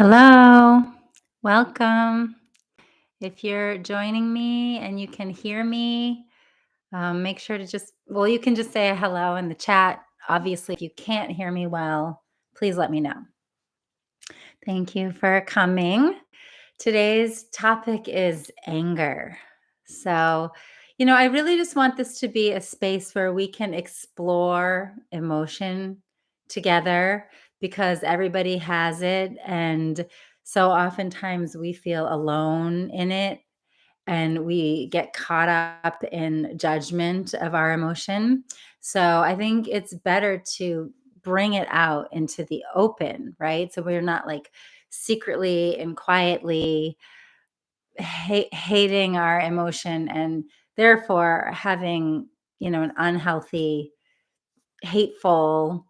Hello, welcome. If you're joining me and you can hear me, make sure to you can just say hello in the chat. Obviously, if you can't hear me well, please let me know. Thank you for coming. Today's topic is anger. So, I really just want this to be a space where we can explore emotion together because everybody has it. And so oftentimes we feel alone in it and we get caught up in judgment of our emotion. So I think it's better to bring it out into the open, right? So we're not like secretly and quietly hating our emotion and therefore having, an unhealthy, hateful,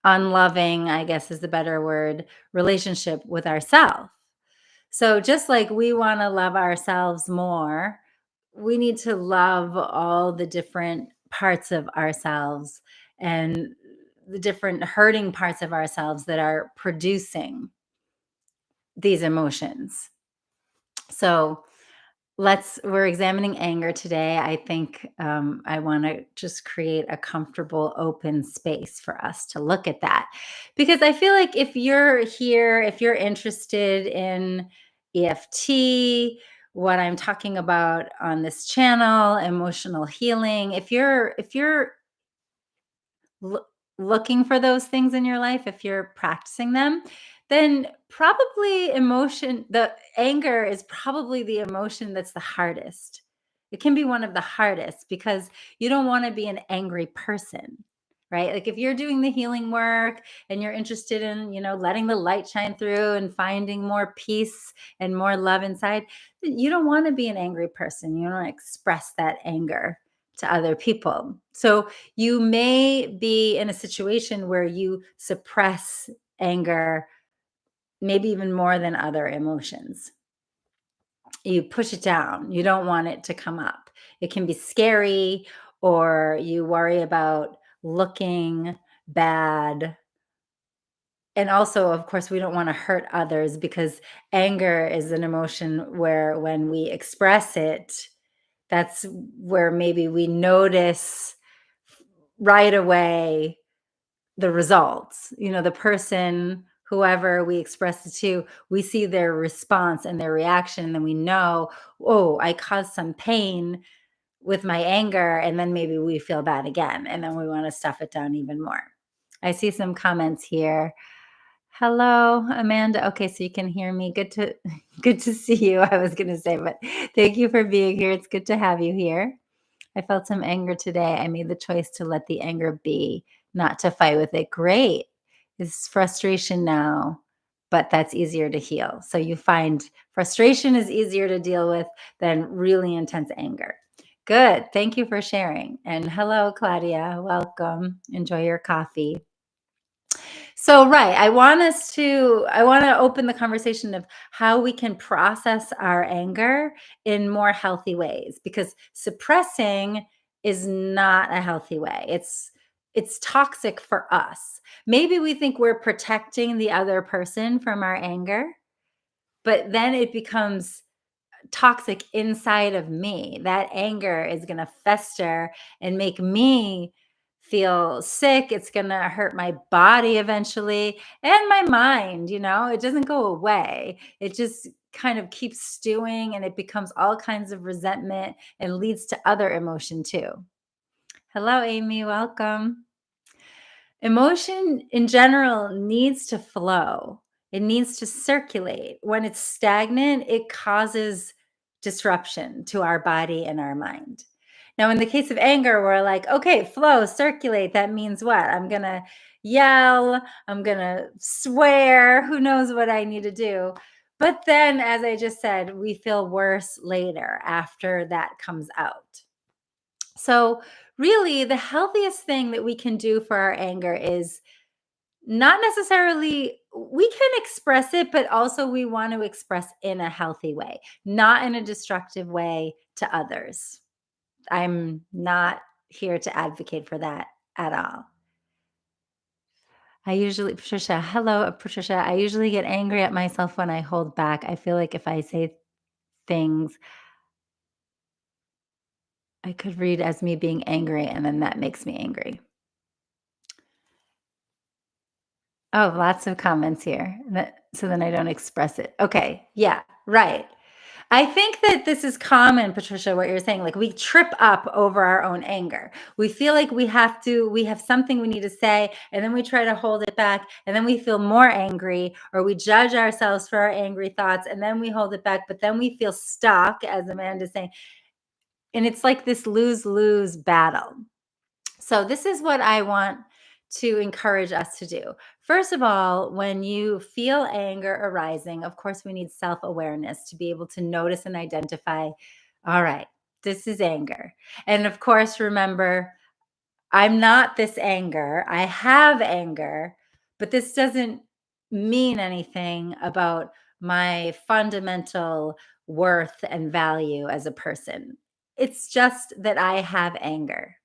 unloving, I guess is the better word, relationship with ourselves. So just like we want to love ourselves more, we need to love all the different parts of ourselves and the different hurting parts of ourselves that are producing these emotions. So we're examining anger today. I think I want to just create a comfortable open space for us to look at that, because I feel like if you're here, if you're interested in EFT, what I'm talking about on this channel, emotional healing, if you're loo- looking for those things in your life, if you're practicing them, then probably the anger is probably the emotion that's the hardest. It can be one of the hardest because you don't want to be an angry person, right? Like if you're doing the healing work and you're interested in, letting the light shine through and finding more peace and more love inside, you don't want to be an angry person. You don't want to express that anger to other people. So you may be in a situation where you suppress anger, maybe even more than other emotions. You push it down. You don't want it to come up. It can be scary, or you worry about looking bad. And also, of course, we don't want to hurt others because anger is an emotion where when we express it, that's where maybe we notice right away the results. The person, whoever we express it to, we see their response and their reaction, and then we know, oh, I caused some pain with my anger, and then maybe we feel bad again, and then we want to stuff it down even more. I see some comments here. Hello, Amanda. Okay, so you can hear me. Good to see you. I was going to say, but thank you for being here. It's good to have you here. I felt some anger today. I made the choice to let the anger be, not to fight with it. Great. It's frustration now, but that's easier to heal. So you find frustration is easier to deal with than really intense anger. Good. Thank you for sharing. And hello, Claudia. Welcome. Enjoy your coffee. So, right, I want to open the conversation of how we can process our anger in more healthy ways, because suppressing is not a healthy way. It's toxic for us. Maybe we think we're protecting the other person from our anger, but then it becomes toxic inside of me. That anger is going to fester and make me feel sick. It's going to hurt my body eventually and my mind. It doesn't go away. It just kind of keeps stewing and it becomes all kinds of resentment and leads to other emotion too. Hello, Amy. Welcome. Emotion in general needs to flow. It needs to circulate. When it's stagnant, it causes disruption to our body and our mind. Now, in the case of anger, we're like, okay, flow, circulate. That means what? I'm going to yell. I'm going to swear. Who knows what I need to do? But then, as I just said, we feel worse later after that comes out. So, really, the healthiest thing that we can do for our anger is not necessarily, we can express it, but also we want to express in a healthy way, not in a destructive way to others. I'm not here to advocate for that at all. Patricia, hello, Patricia. I usually get angry at myself when I hold back. I feel like if I say things I could read as me being angry, and then that makes me angry. Oh, lots of comments here. So then I don't express it. Okay. Yeah. Right. I think that this is common, Patricia, what you're saying. Like we trip up over our own anger. We feel like we have something we need to say, and then we try to hold it back, and then we feel more angry, or we judge ourselves for our angry thoughts, and then we hold it back, but then we feel stuck, as Amanda's saying. And it's like this lose-lose battle. So this is what I want to encourage us to do. First of all, when you feel anger arising, of course, we need self awareness to be able to notice and identify, all right, this is anger. And of course, remember, I'm not this anger. I have anger, but this doesn't mean anything about my fundamental worth and value as a person. It's just that I have anger.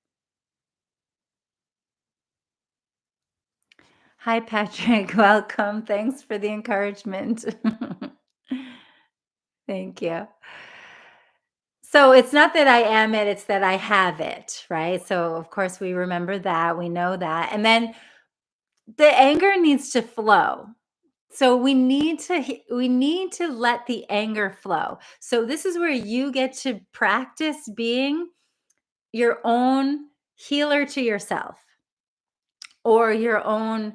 Hi, Patrick. Welcome. Thanks for the encouragement. Thank you. So it's not that I am it, it's that I have it, right? So, of course, we remember that, we know that. And then the anger needs to flow. So we need to let the anger flow. So this is where you get to practice being your own healer to yourself, or your own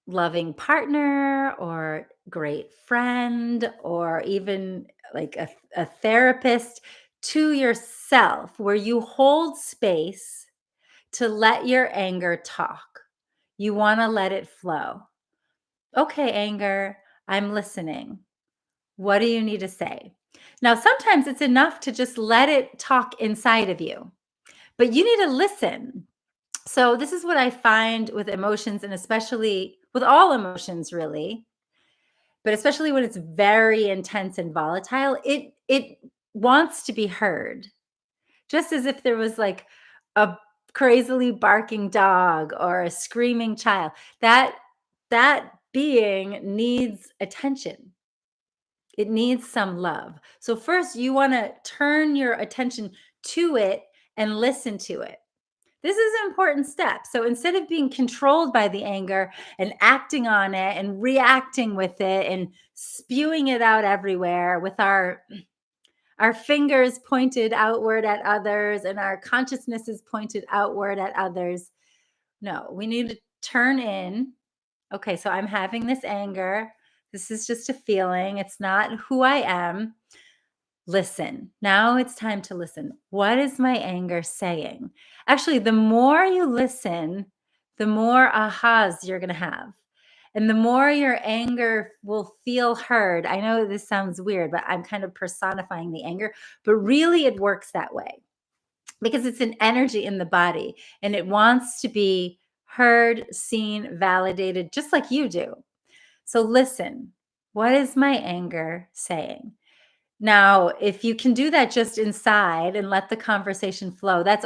loving partner, or great friend, or even like a therapist to yourself, where you hold space to let your anger talk. You want to let it flow. Okay, anger, I'm listening. What do you need to say? Now, sometimes it's enough to just let it talk inside of you, but you need to listen. So, this is what I find with emotions, and especially with all emotions, really, but especially when it's very intense and volatile, it wants to be heard. Just as if there was like a crazily barking dog or a screaming child. That being needs attention. It needs some love. So first you want to turn your attention to it and listen to it. This is an important step. So instead of being controlled by the anger and acting on it and reacting with it and spewing it out everywhere with our fingers pointed outward at others and our consciousnesses pointed outward at others. No, we need to turn in. Okay, so I'm having this anger. This is just a feeling. It's not who I am. Listen. Now it's time to listen. What is my anger saying? Actually, the more you listen, the more ahas you're going to have. And the more your anger will feel heard. I know this sounds weird, but I'm kind of personifying the anger, but really it works that way because it's an energy in the body and it wants to be heard, seen, validated, just like you do. So listen, what is my anger saying? Now, if you can do that just inside and let the conversation flow, that's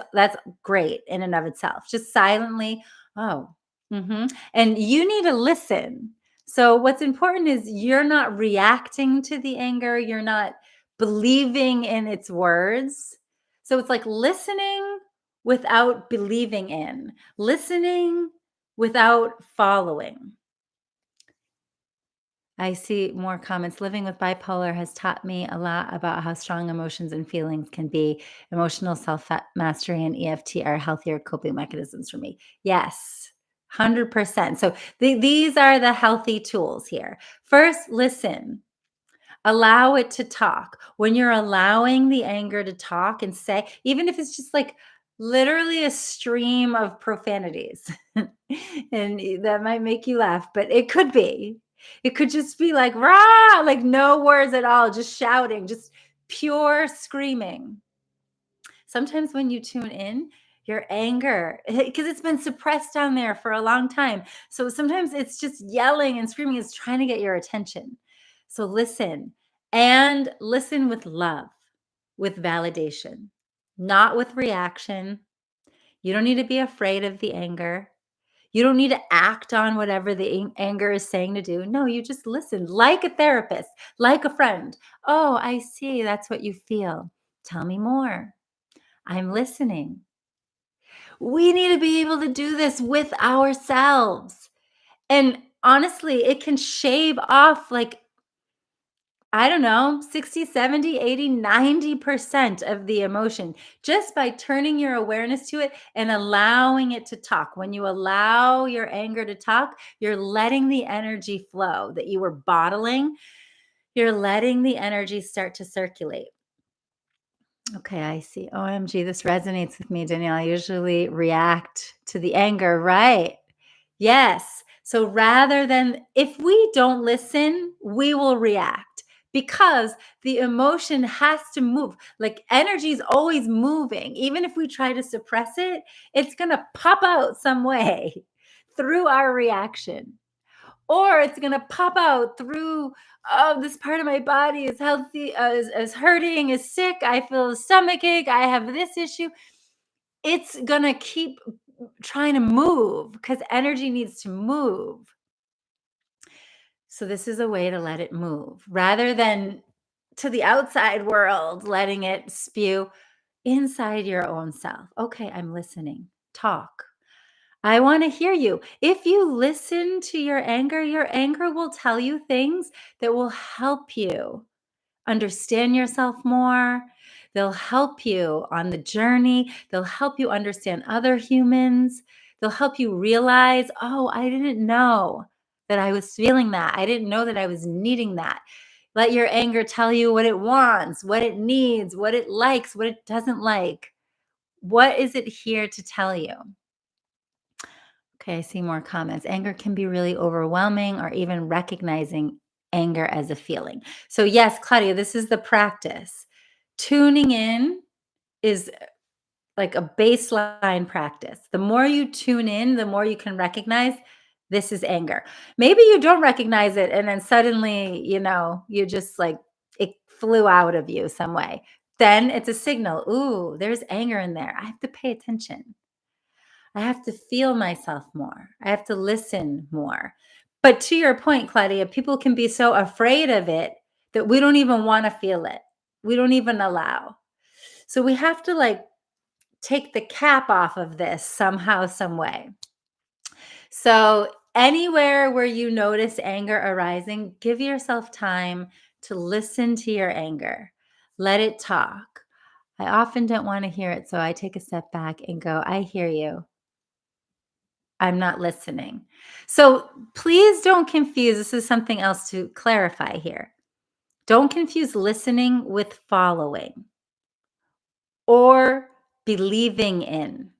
great in and of itself. Just silently, oh, and you need to listen. So what's important is you're not reacting to the anger, you're not believing in its words. So it's like listening without believing in, listening without following. I see more comments. Living with bipolar has taught me a lot about how strong emotions and feelings can be. Emotional self mastery and EFT are healthier coping mechanisms for me. Yes, 100%. So these are the healthy tools here. First, listen. Allow it to talk. When you're allowing the anger to talk and say, even if it's just like literally a stream of profanities, and that might make you laugh, but it could be. It could just be like, rah, like no words at all, just shouting, just pure screaming. Sometimes when you tune in, your anger, because it's been suppressed down there for a long time. So sometimes it's just yelling and screaming, is trying to get your attention. So listen, and listen with love, with validation, not with reaction. You don't need to be afraid of the anger. You don't need to act on whatever the anger is saying to do. No, you just listen like a therapist, like a friend. Oh, I see. That's what you feel. Tell me more. I'm listening. We need to be able to do this with ourselves. And honestly, it can shave off like, I don't know, 60, 70, 80, 90% of the emotion just by turning your awareness to it and allowing it to talk. When you allow your anger to talk, you're letting the energy flow that you were bottling. You're letting the energy start to circulate. Okay, I see. OMG, this resonates with me, Danielle. I usually react to the anger, right? Yes. So rather than if we don't listen, we will react because the emotion has to move. Like energy is always moving. Even if we try to suppress it, it's going to pop out some way through our reaction, or it's going to pop out through, oh, this part of my body is healthy, is hurting, is sick, I feel a stomach ache, I have this issue. It's going to keep trying to move because energy needs to move. So this is a way to let it move rather than to the outside world letting it spew. Inside your own self. Okay, I'm listening. Talk. I want to hear you. If you listen to your anger will tell you things that will help you understand yourself more. They'll help you on the journey. They'll help you understand other humans. They'll help you realize, oh, I didn't know that I was feeling that. I didn't know that I was needing that. Let your anger tell you what it wants, what it needs, what it likes, what it doesn't like. What is it here to tell you? Okay, I see more comments. Anger can be really overwhelming or even recognizing anger as a feeling. So, yes, Claudia, this is the practice. Tuning in is like a baseline practice. The more you tune in, the more you can recognize this is anger. Maybe you don't recognize it and then suddenly, you just like it flew out of you some way. Then it's a signal. Ooh, there's anger in there. I have to pay attention. I have to feel myself more. I have to listen more. But to your point, Claudia, people can be so afraid of it that we don't even want to feel it. We don't even allow. So we have to like take the cap off of this somehow, some way. So anywhere where you notice anger arising, give yourself time to listen to your anger. Let it talk. I often don't want to hear it, so I take a step back and go, I hear you. I'm not listening. So please don't confuse. This is something else to clarify here. Don't confuse listening with following or believing in.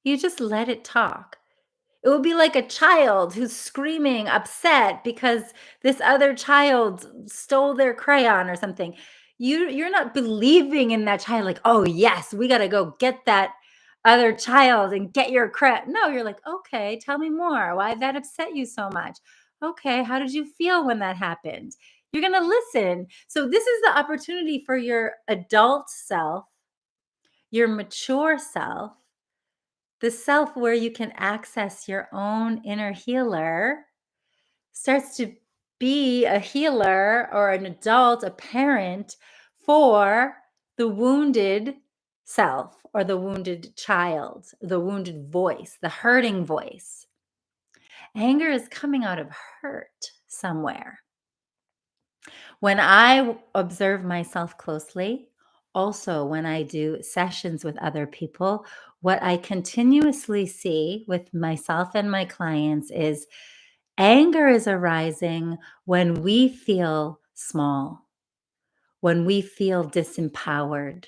You just let it talk. It would be like a child who's screaming, upset because this other child stole their crayon or something. You're not believing in that child like, "Oh, yes, we gotta go get that other child and get your crayon." No, you're like, "Okay, tell me more. Why did that upset you so much? Okay, how did you feel when that happened?" You're gonna listen. So this is the opportunity for your adult self, your mature self, the self where you can access your own inner healer starts to be a healer or an adult, a parent for the wounded self or the wounded child, the wounded voice, the hurting voice. Anger is coming out of hurt somewhere. When I observe myself closely, also when I do sessions with other people, what I continuously see with myself and my clients is anger is arising when we feel small, when we feel disempowered.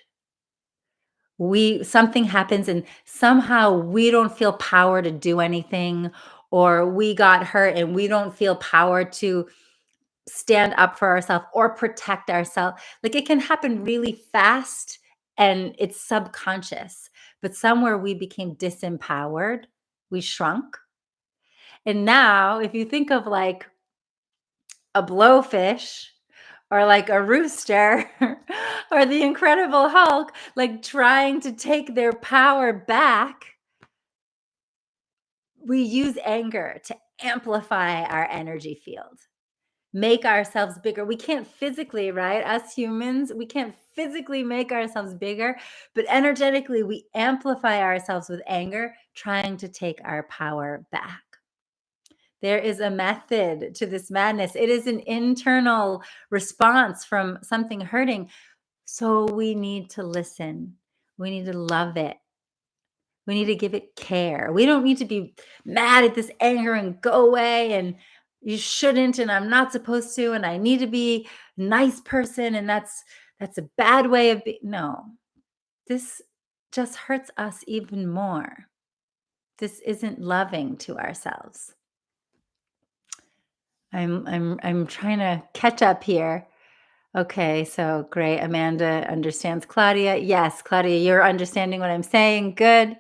Something happens and somehow we don't feel power to do anything, or we got hurt and we don't feel power to stand up for ourselves or protect ourselves. Like it can happen really fast and it's subconscious, but somewhere we became disempowered, we shrunk. And now, if you think of like a blowfish or like a rooster or the Incredible Hulk, like trying to take their power back, we use anger to amplify our energy field, make ourselves bigger. We can't physically, right? Us humans, we can't physically make ourselves bigger, but energetically, we amplify ourselves with anger, trying to take our power back. There is a method to this madness. It is an internal response from something hurting. So we need to listen. We need to love it. We need to give it care. We don't need to be mad at this anger and go away and you shouldn't and I'm not supposed to and I need to be a nice person and that's a bad way of being. No. This just hurts us even more. This isn't loving to ourselves. I'm trying to catch up here. Okay, so great. Amanda understands Claudia. Yes, Claudia, you're understanding what I'm saying. Good.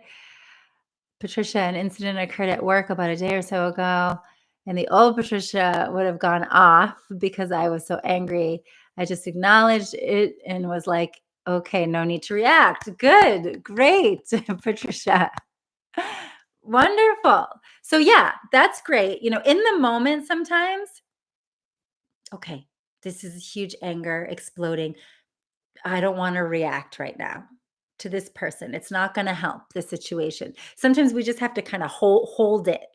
Patricia, an incident occurred at work about a day or so ago, and the old Patricia would have gone off because I was so angry. I just acknowledged it and was like, okay, no need to react. Good, great, Patricia. Wonderful. So, yeah, that's great. In the moment, sometimes, okay, this is huge anger exploding. I don't want to react right now to this person. It's not going to help the situation. Sometimes we just have to kind of hold it.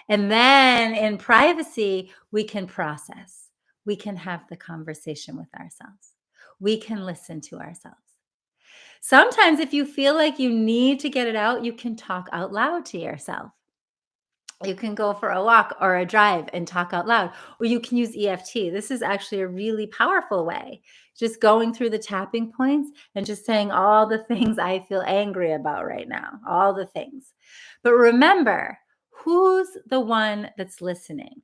And then in privacy, we can process. We can have the conversation with ourselves. We can listen to ourselves. Sometimes if you feel like you need to get it out, you can talk out loud to yourself. You can go for a walk or a drive and talk out loud, or you can use EFT. This is actually a really powerful way. Just going through the tapping points and just saying all the things I feel angry about right now, all the things. But remember, who's the one that's listening?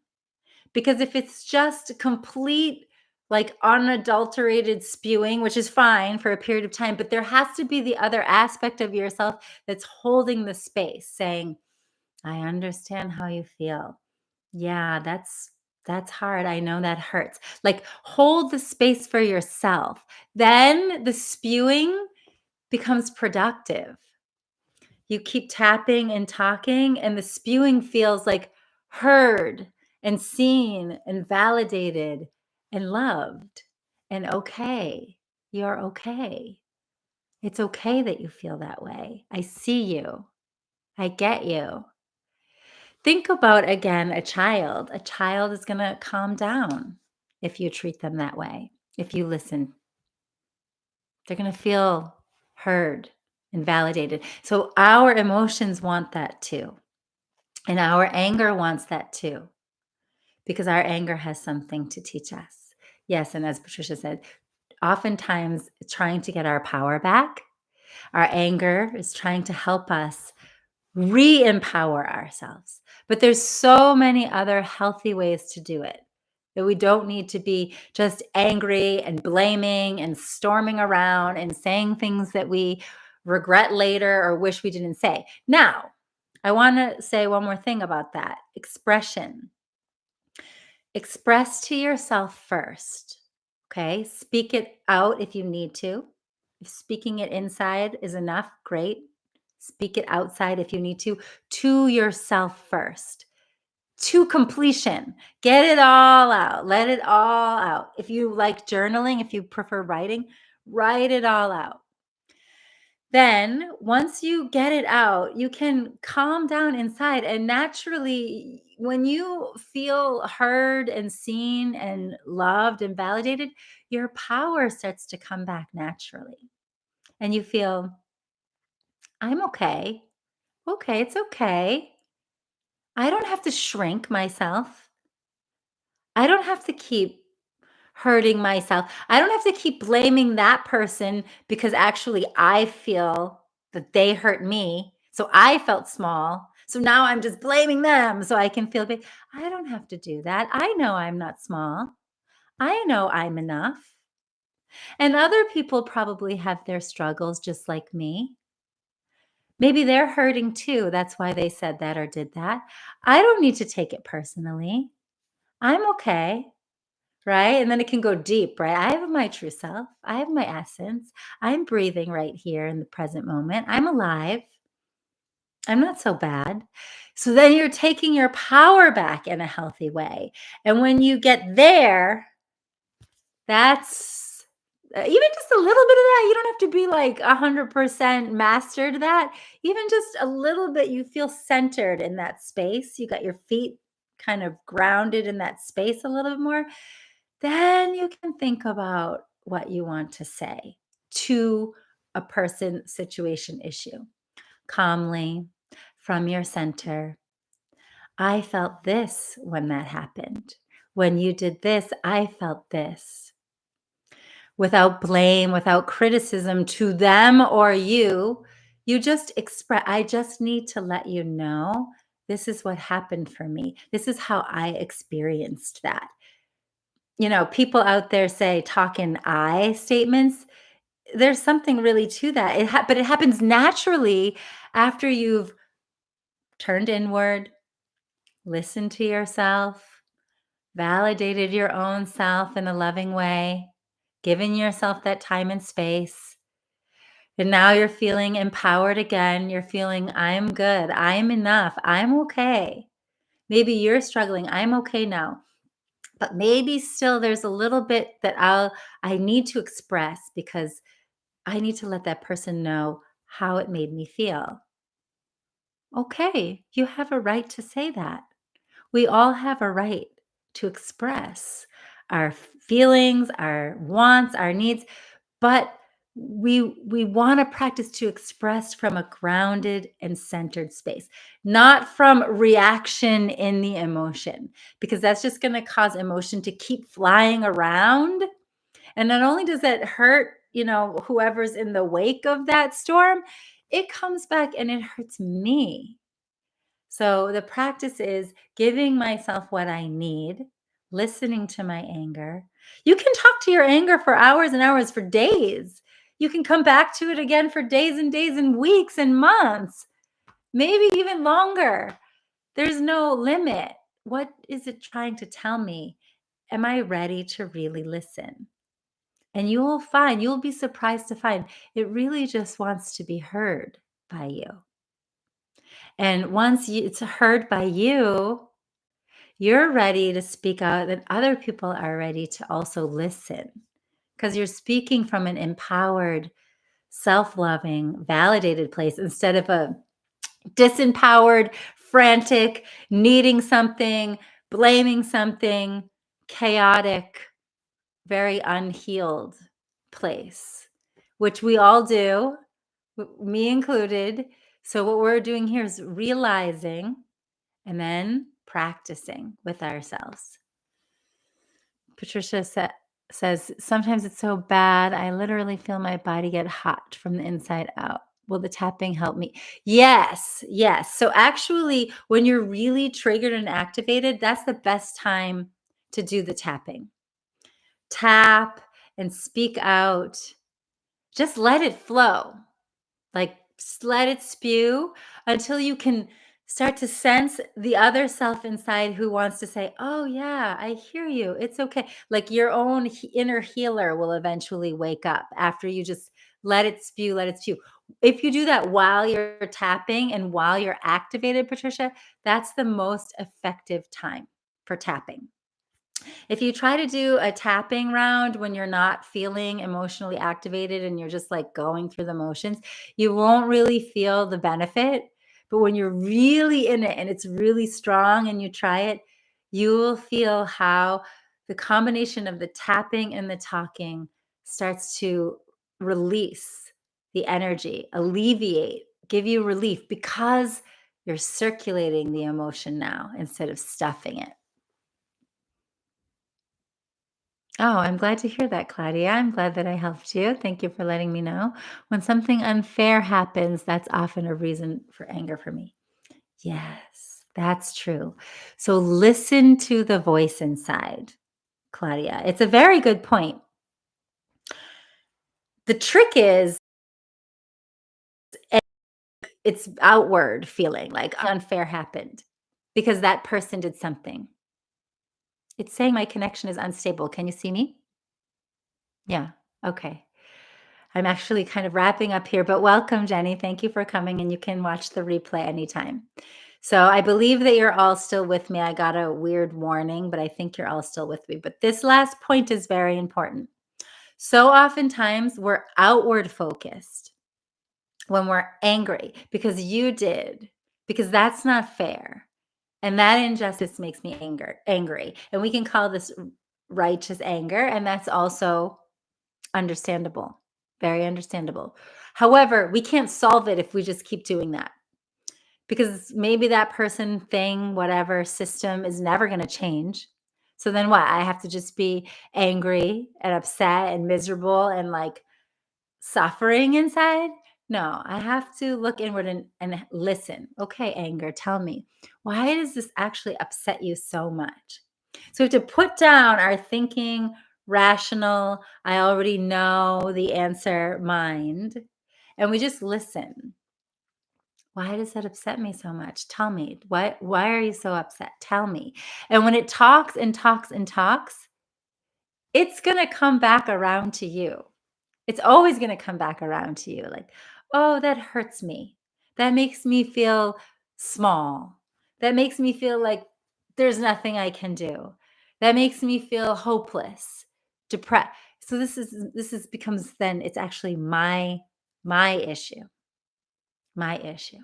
Because if it's just complete, like unadulterated spewing, which is fine for a period of time, but there has to be the other aspect of yourself that's holding the space, saying, I understand how you feel. Yeah, that's hard. I know that hurts. Like hold the space for yourself. Then the spewing becomes productive. You keep tapping and talking and the spewing feels like heard and seen and validated and loved and okay. You're okay. It's okay that you feel that way. I see you. I get you. Think about again a child. A child is going to calm down if you treat them that way. If you listen, they're going to feel heard and validated. So our emotions want that too. And our anger wants that too, because our anger has something to teach us. Yes. And as Patricia said, oftentimes trying to get our power back, our anger is trying to help us re-empower ourselves. But there's so many other healthy ways to do it that we don't need to be just angry and blaming and storming around and saying things that we regret later or wish we didn't say. Now, I want to say one more thing about that expression. Express to yourself first. Okay. Speak it out if you need to. If speaking it inside is enough, great. Speak it outside if you need to yourself first, to completion. Get it all out. Let it all out. If you like journaling, if you prefer writing, write it all out. Then once you get it out, you can calm down inside. And naturally, when you feel heard and seen and loved and validated, your power starts to come back naturally. And you feel, I'm okay. Okay, it's okay. I don't have to shrink myself. I don't have to keep hurting myself. I don't have to keep blaming that person because actually I feel that they hurt me. So I felt small. So now I'm just blaming them so I can feel big. I don't have to do that. I know I'm not small. I know I'm enough. And other people probably have their struggles just like me. Maybe they're hurting too. That's why they said that or did that. I don't need to take it personally. I'm okay. Right? And then it can go deep, right? I have my true self. I have my essence. I'm breathing right here in the present moment. I'm alive. I'm not so bad. So then you're taking your power back in a healthy way. And when you get there, that's even just a little bit of that. You don't have to be like 100% mastered that. Even just a little bit, you feel centered in that space. You got your feet kind of grounded in that space a little bit more. Then you can think about what you want to say to a person, situation, issue calmly from your center. I felt this when that happened. When you did this, I felt this. Without blame, without criticism to them or you just express, I just need to let you know this is what happened for me. This is how I experienced that. People out there say talk in I statements. There's something really to that. But it happens naturally after you've turned inward, listened to yourself, validated your own self in a loving way, given yourself that time and space. And now you're feeling empowered again. You're feeling, I'm good. I'm enough. I'm okay. Maybe you're struggling. I'm okay now. But maybe still there's a little bit that I need to express because I need to let that person know how it made me feel. Okay, you have a right to say that. We all have a right to express our feelings, our wants, our needs, but we want to practice to express from a grounded and centered space, not from reaction in the emotion, because that's just going to cause emotion to keep flying around. And not only does that hurt, whoever's in the wake of that storm, it comes back and it hurts me. So the practice is giving myself what I need, listening to my anger. You can talk to your anger for hours and hours, for days. You can come back to it again for days and days and weeks and months, maybe even longer. There's no limit. What is it trying to tell me? Am I ready to really listen? And you'll be surprised to find it really just wants to be heard by you. And once it's heard by you, you're ready to speak out, and other people are ready to also listen because you're speaking from an empowered, self loving, validated place instead of a disempowered, frantic, needing something, blaming something, chaotic, very unhealed place, which we all do, me included. So, what we're doing here is realizing and then practicing with ourselves. Patricia says, sometimes it's so bad, I literally feel my body get hot from the inside out. Will the tapping help me? Yes, yes. So actually, when you're really triggered and activated, that's the best time to do the tapping. Tap and speak out. Just let it flow. Like, just let it spew until you can start to sense the other self inside who wants to say, "Oh, yeah, I hear you. It's okay." Like your own inner healer will eventually wake up after you just let it spew, let it spew. If you do that while you're tapping and while you're activated, Patricia, that's the most effective time for tapping. If you try to do a tapping round when you're not feeling emotionally activated and you're just like going through the motions, you won't really feel the benefit. But when you're really in it and it's really strong and you try it, you will feel how the combination of the tapping and the talking starts to release the energy, alleviate, give you relief because you're circulating the emotion now instead of stuffing it. Oh, I'm glad to hear that, Claudia. I'm glad that I helped you. Thank you for letting me know. When something unfair happens, that's often a reason for anger for me. Yes, that's true. So listen to the voice inside, Claudia. It's a very good point. The trick is it's outward feeling like unfair happened because that person did something. It's saying my connection is unstable. Can you see me? Yeah. Okay. I'm actually kind of wrapping up here, but welcome, Jenny. Thank you for coming, and you can watch the replay anytime. So I believe that you're all still with me. I got a weird warning, but I think you're all still with me. But this last point is very important. So oftentimes we're outward focused when we're angry because you did, because that's not fair. And that injustice makes me angry. And we can call this righteous anger. And that's also understandable, very understandable. However, we can't solve it if we just keep doing that because maybe that person, thing, whatever system is never going to change. So then what? I have to just be angry and upset and miserable and like suffering inside? No, I have to look inward and listen. Okay, anger, tell me, why does this actually upset you so much? So we have to put down our thinking, rational, I already know the answer mind, and we just listen. Why does that upset me so much? Tell me. Why are you so upset? Tell me. And when it talks and talks and talks, it's going to come back around to you. It's always going to come back around to you like, oh, that hurts me. That makes me feel small. That makes me feel like there's nothing I can do. That makes me feel hopeless, depressed. So this is becomes then it's actually my issue, my issue.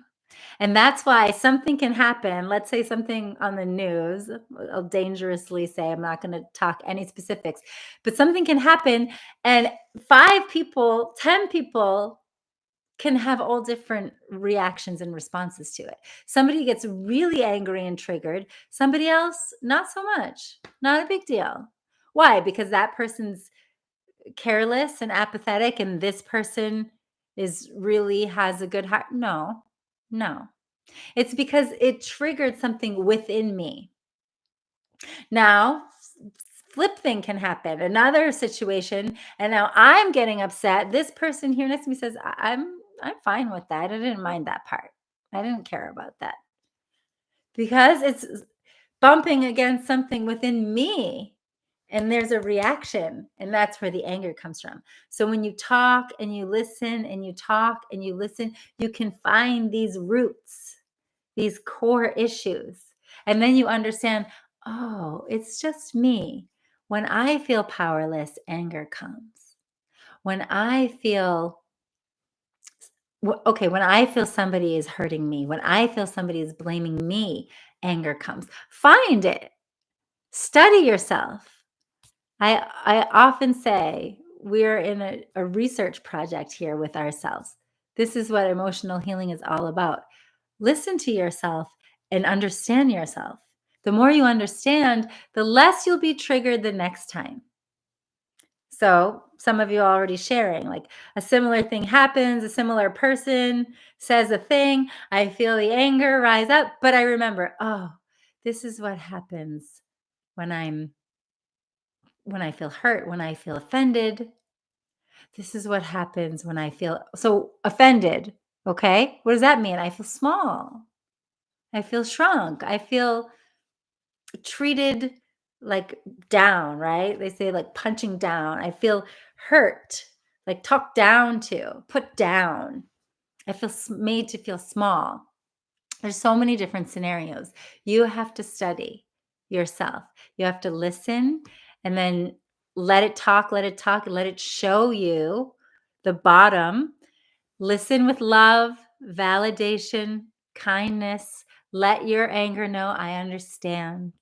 And that's why something can happen. Let's say something on the news, I'll dangerously say, I'm not going to talk any specifics, but something can happen and 5 people, 10 people can have all different reactions and responses to it. Somebody gets really angry and triggered. Somebody else, not so much, not a big deal. Why? Because that person's careless and apathetic and this person is really has a good heart. No, no. It's because it triggered something within me. Now, flip thing can happen. Another situation, and now I'm getting upset. This person here next to me says, I'm fine with that. I didn't mind that part. I didn't care about that." Because it's bumping against something within me. And there's a reaction, and that's where the anger comes from. So when you talk and you listen and you talk and you listen, you can find these roots, these core issues. And then you understand, oh, it's just me. When I feel powerless, anger comes. When I feel, okay, when I feel somebody is hurting me, when I feel somebody is blaming me, anger comes. Find it, study yourself. I often say we're in a research project here with ourselves. This is what emotional healing is all about. Listen to yourself and understand yourself. The more you understand, the less you'll be triggered the next time. So some of you are already sharing, like a similar thing happens, a similar person says a thing, I feel the anger rise up, but I remember, oh, this is what happens when I feel hurt, when I feel offended. This is what happens when I feel so offended. Okay. What does that mean? I feel small. I feel shrunk. I feel treated like down, right? They say like punching down. I feel hurt, like talked down to, put down. I feel made to feel small. There's so many different scenarios. You have to study yourself. You have to listen and then let it talk, let it talk, let it show you the bottom. Listen with love, validation, kindness. Let your anger know, I understand.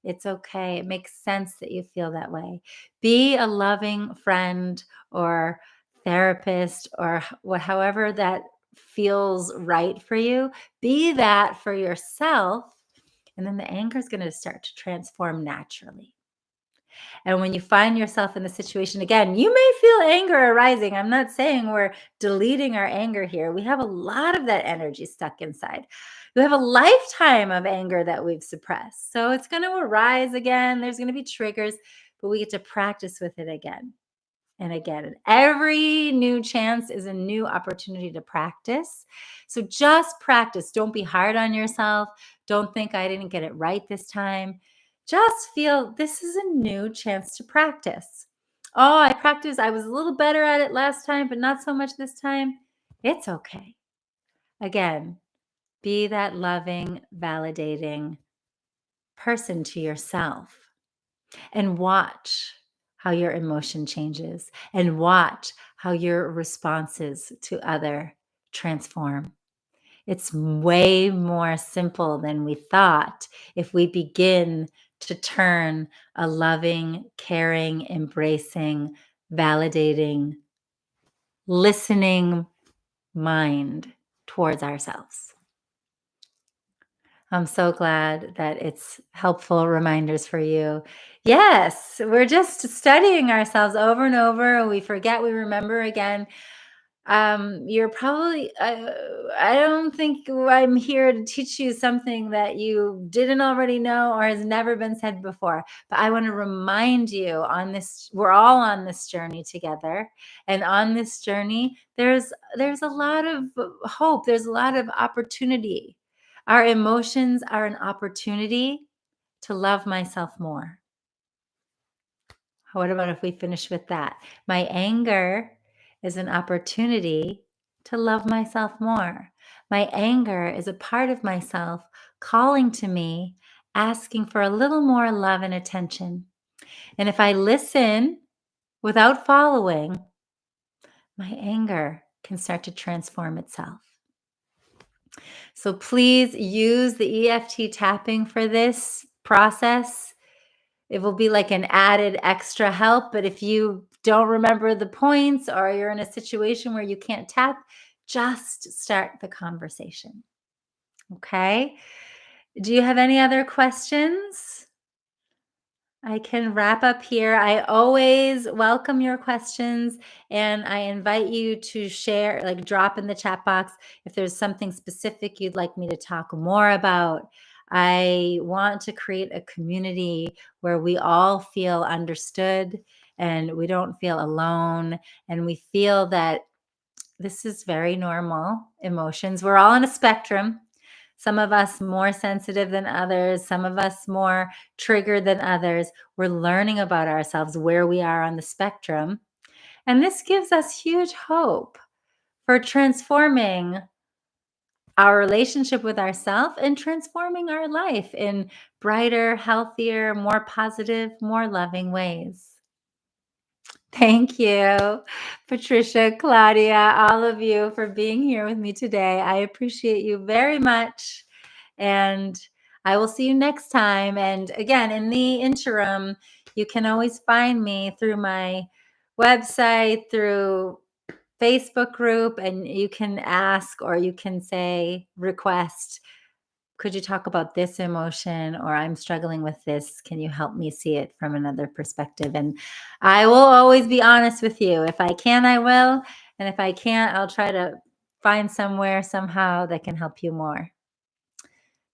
It's okay. It makes sense that you feel that way. Be a loving friend or therapist or however that feels right for you. Be that for yourself. And then the anger is going to start to transform naturally. And when you find yourself in the situation again, you may feel anger arising. I'm not saying we're deleting our anger here. We have a lot of that energy stuck inside. We have a lifetime of anger that we've suppressed. So it's going to arise again. There's going to be triggers, but we get to practice with it again and again. And every new chance is a new opportunity to practice. So just practice. Don't be hard on yourself. Don't think I didn't get it right this time. Just feel this is a new chance to practice. Oh, I practiced. I was a little better at it last time, but not so much this time. It's okay. Again, Be that loving, validating person to yourself and watch how your emotion changes and watch how your responses to other transform. It's way more simple than we thought if we begin to turn a loving, caring, embracing, validating, listening mind towards ourselves. I'm so glad that it's helpful reminders for you. Yes, we're just studying ourselves over and over. We forget, we remember again. You're probably, I don't think I'm here to teach you something that you didn't already know or has never been said before. But I want to remind you on this, we're all on this journey together. And on this journey, there's a lot of hope. There's a lot of opportunity. Our emotions are an opportunity to love myself more. What about if we finish with that? My anger is an opportunity to love myself more. My anger is a part of myself calling to me, asking for a little more love and attention. And if I listen without following, my anger can start to transform itself. So please use the EFT tapping for this process. It will be like an added extra help. But if you don't remember the points or you're in a situation where you can't tap, just start the conversation. Okay. Do you have any other questions? I can wrap up here. I always welcome your questions and I invite you to share, like drop in the chat box if there's something specific you'd like me to talk more about. I want to create a community where we all feel understood and we don't feel alone and we feel that this is very normal emotions. We're all on a spectrum. Some of us more sensitive than others, some of us more triggered than others. We're learning about ourselves, where we are on the spectrum. And this gives us huge hope for transforming our relationship with ourselves and transforming our life in brighter, healthier, more positive, more loving ways. Thank you, Patricia, Claudia, all of you for being here with me today. I appreciate you very much. And I will see you next time. And again, in the interim, you can always find me through my website, through Facebook group, and you can ask or you can say, request, could you talk about this emotion, or I'm struggling with this, can you help me see it from another perspective? And I will always be honest with you. If I can, I will, and if I can't, I'll try to find somewhere somehow that can help you more.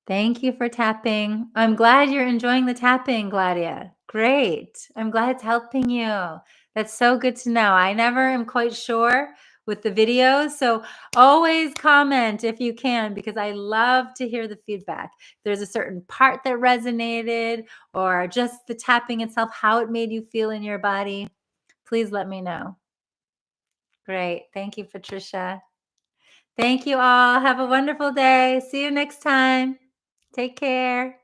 Thank you for tapping. I'm glad you're enjoying the tapping, Gladia. Great. I'm glad it's helping you. That's so good to know. I never am quite sure with the videos. So always comment if you can, because I love to hear the feedback. If there's a certain part that resonated or just the tapping itself, how it made you feel in your body, please let me know. Great. Thank you, Patricia. Thank you all. Have a wonderful day. See you next time. Take care.